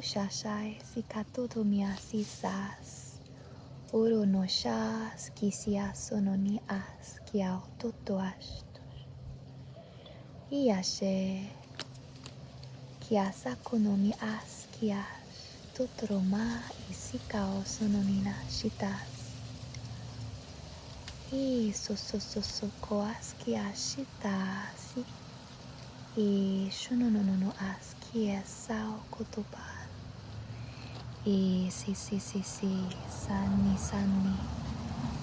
shashai sikatoto miasisas. Oro no shas kisia sononi as kiao totoastos. Iashe kiasako no mi as kias. Totoroma isikao sononina shitas. I so koas kiashitasi. I shunonono as kiasao kotoba. I si sani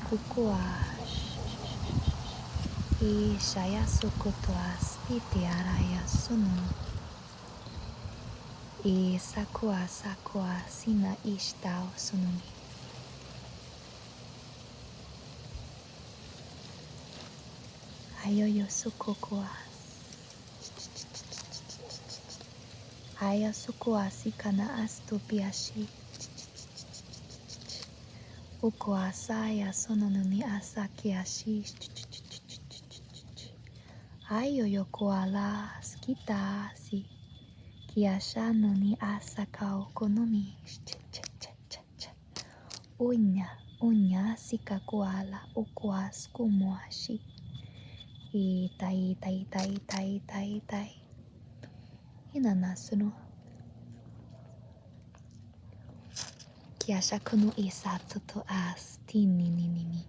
kukuash. I shayaso kotoas titi araya sunu. I sakua sina ishtao sunumi. Ayoyo sukokuas. Aya sukuasi kana astupiashi. Ukuasaya sononumi asakiashi. Ayoyo koala skitasi. Kiashano ni asakao konomi. Unya sikakuala ukuas kumuashi. Tai. Hinanasuno. Kiasha kuno isatsu to as tininini.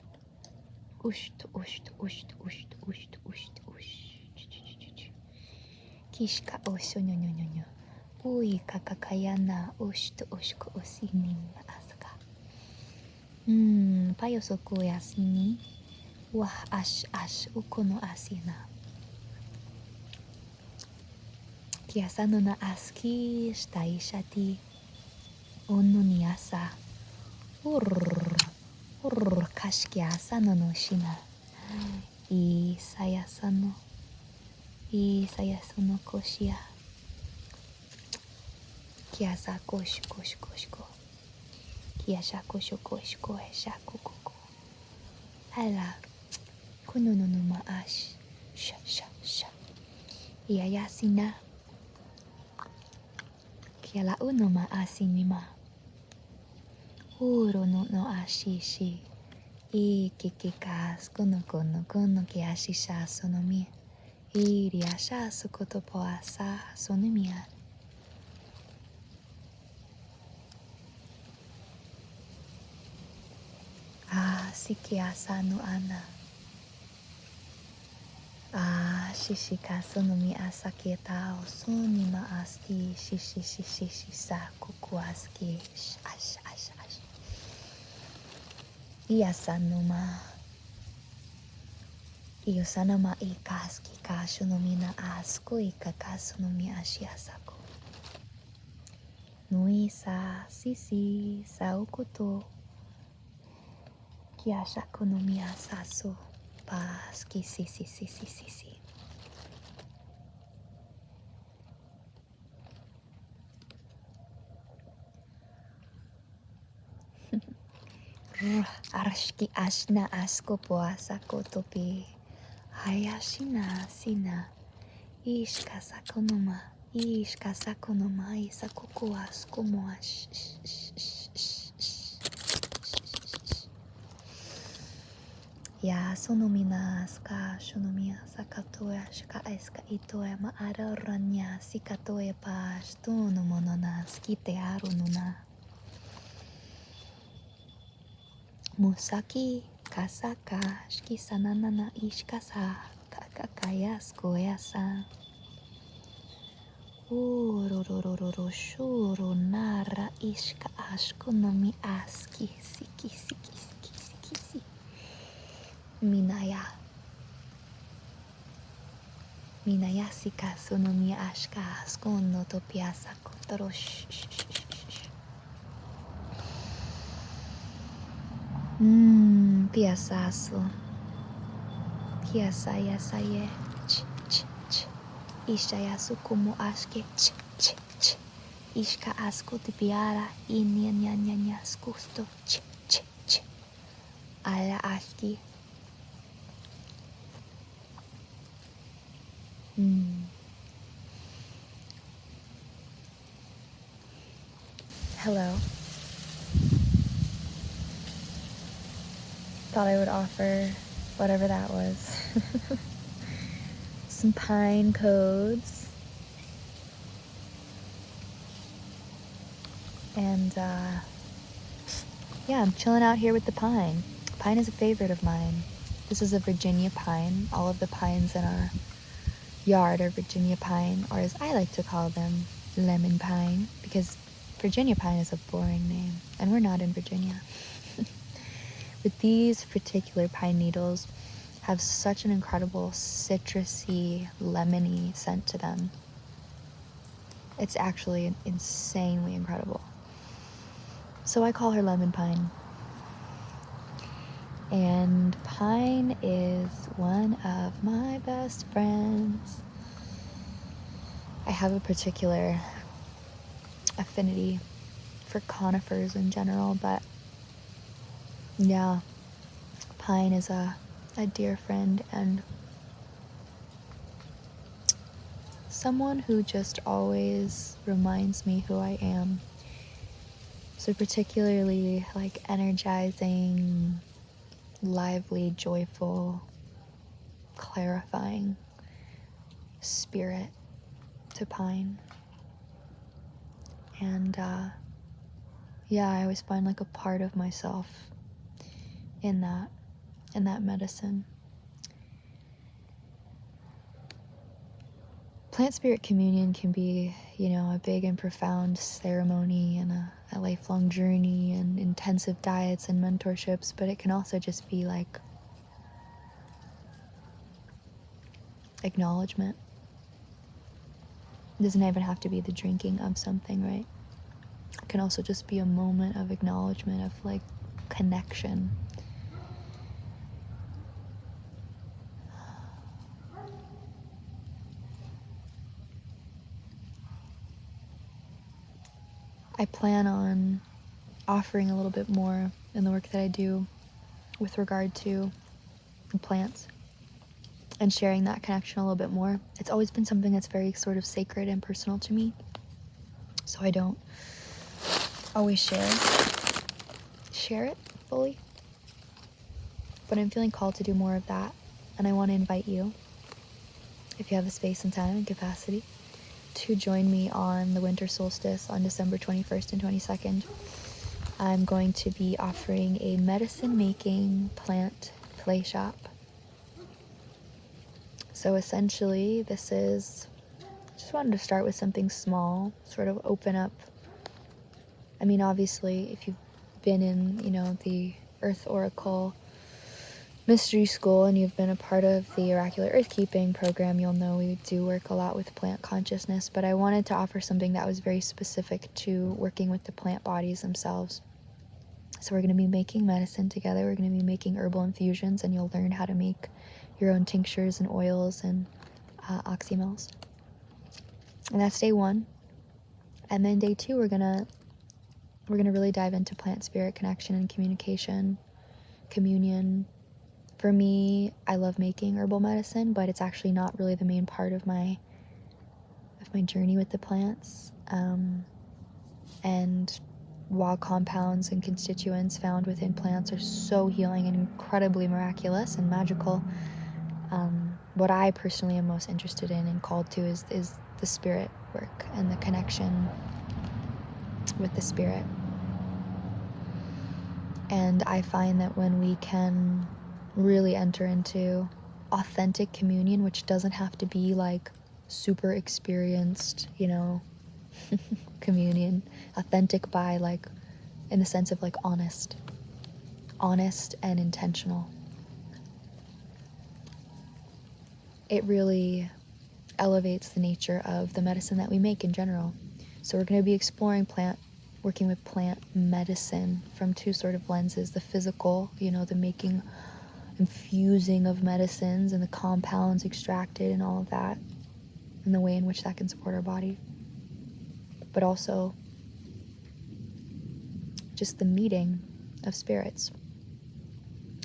Usht. Kishka osho nyo. Ui kakakayana usht ushko osinin asaka. Payosoku yasini. Wah ash ukono asina. Kiasano na aski shtaishati. Ono ni asa. Kashki asano no shina. Isayasono koshia. Kiasa koshu. Kiasha koshu esha koko. Ala. Kuno no ma ash. Sha. Iyayasina. Kiala uno ma asinima. Uro no ashishi. Ikikikas kono kiashisha sonomi. Iriasha sukotopo asa sonomia. Sikiasa no ana. Shishika sonomi asaketa o sonima asti shishi sa kukuaski ash. Iyasanuma. Iyosanama ikaski kashunomina asko ikakasonomi ashiasako. Nui sa sisi sa ukuto. Kiashakonomi asaso paski sisi. Arashki ashna asko poasa kotopi. Hayashina sina. Ishka sakonoma isakoku asko moash. Ya sonomina aska shonomia sakatoya shka eska itoya maara ranya sikatoya pa shtono monona skite arununa. Musaki kasaka shki sananana ishkasa kakakaya skoyasa. Urorororo shuro nara ishka ashko nomi aski siki. Minaya sika sonomi ashka askono to piasa kotoro. Piasaso. Kiasa yasaye. Ishayasu como ashke. Ishka asko tipiara inyanya skusto. Ala ashki. hello. Thought I would offer whatever that was. Some pine codes. And yeah, I'm chilling out here with the pine. Pine is a favorite of mine. This is a Virginia pine. All of the pines in our yard are Virginia pine, or as I like to call them, lemon pine, because Virginia pine is a boring name, and we're not in Virginia. But these particular pine needles have such an incredible citrusy, lemony scent to them. It's actually insanely incredible. So I call her lemon pine. And pine is one of my best friends. I have a particular affinity for conifers in general, but yeah, pine is a dear friend and someone who just always reminds me who I am. So particularly like energizing, lively, joyful, clarifying spirit to pine. And yeah, I always find like a part of myself in that medicine. Plant spirit communion can be, a big and profound ceremony and a lifelong journey and intensive diets and mentorships, but it can also just be like acknowledgement. It doesn't even have to be the drinking of something, right? It can also just be a moment of acknowledgement, of like connection. I plan on offering a little bit more in the work that I do with regard to the plants and sharing that connection a little bit more. It's always been something that's very sort of sacred and personal to me, so I don't always share it fully, but I'm feeling called to do more of that, and I want to invite you, if you have the space and time and capacity, to join me on the winter solstice on December 21st and 22nd. I'm going to be offering a medicine-making plant play shop. So essentially, this is, just wanted to start with something small, sort of open up. I mean, obviously, if you've been in, the Earth Oracle Mystery School and you've been a part of the Oracular Earthkeeping program, you'll know we do work a lot with plant consciousness, but I wanted to offer something that was very specific to working with the plant bodies themselves. So we're going to be making medicine together, we're going to be making herbal infusions, and you'll learn how to make your own tinctures and oils and oxymels. And that's day one. And then day two, we're gonna really dive into plant spirit connection and communication, communion. For me, I love making herbal medicine, but it's actually not really the main part of my journey with the plants. And while compounds and constituents found within plants are so healing and incredibly miraculous and magical, what I personally am most interested in and called to is the spirit work and the connection with the spirit. And I find that when we can really enter into authentic communion, which doesn't have to be like super experienced, communion, authentic by like in the sense of like honest and intentional, it really elevates the nature of the medicine that we make in general. So we're going to be exploring working with plant medicine from two sort of lenses: the physical, the making, infusing of medicines and the compounds extracted and all of that, and the way in which that can support our body, but also just the meeting of spirits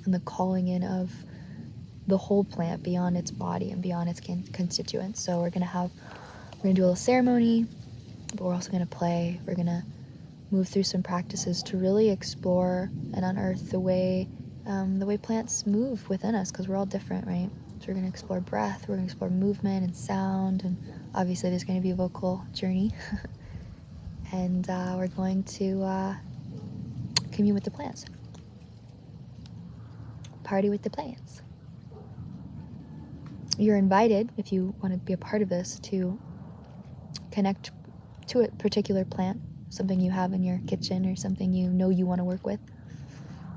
and the calling in of the whole plant beyond its body and beyond its constituents. So we're gonna do a little ceremony, but we're also gonna play. We're gonna move through some practices to really explore and unearth the way plants move within us, because we're all different, right? So we're going to explore breath, we're going to explore movement and sound, and obviously there's going to be a vocal journey. And we're going to commune with the plants. Party with the plants. You're invited, if you want to be a part of this, to connect to a particular plant, something you have in your kitchen or something you know you want to work with,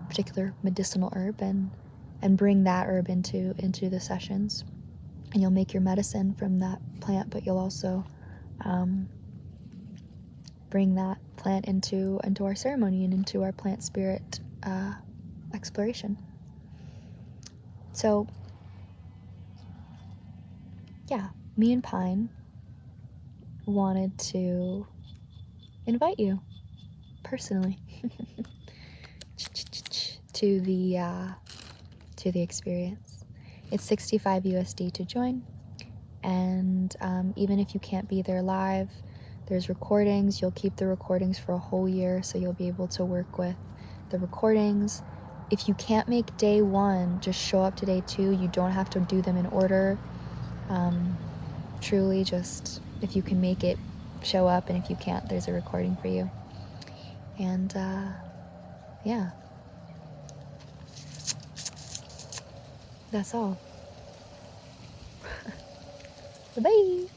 a particular medicinal herb, and bring that herb into the sessions. And you'll make your medicine from that plant, but you'll also bring that plant into our ceremony and into our plant spirit exploration. So yeah, me and Pine wanted to invite you personally to the experience. It's 65 USD to join, and even if you can't be there live, there's recordings. You'll keep the recordings for a whole year, so you'll be able to work with the recordings. If you can't make day 1, just show up to day 2. You don't have to do them in order. Truly, just if you can make it, show up, and if you can't, there's a recording for you. And yeah, that's all. Bye-bye.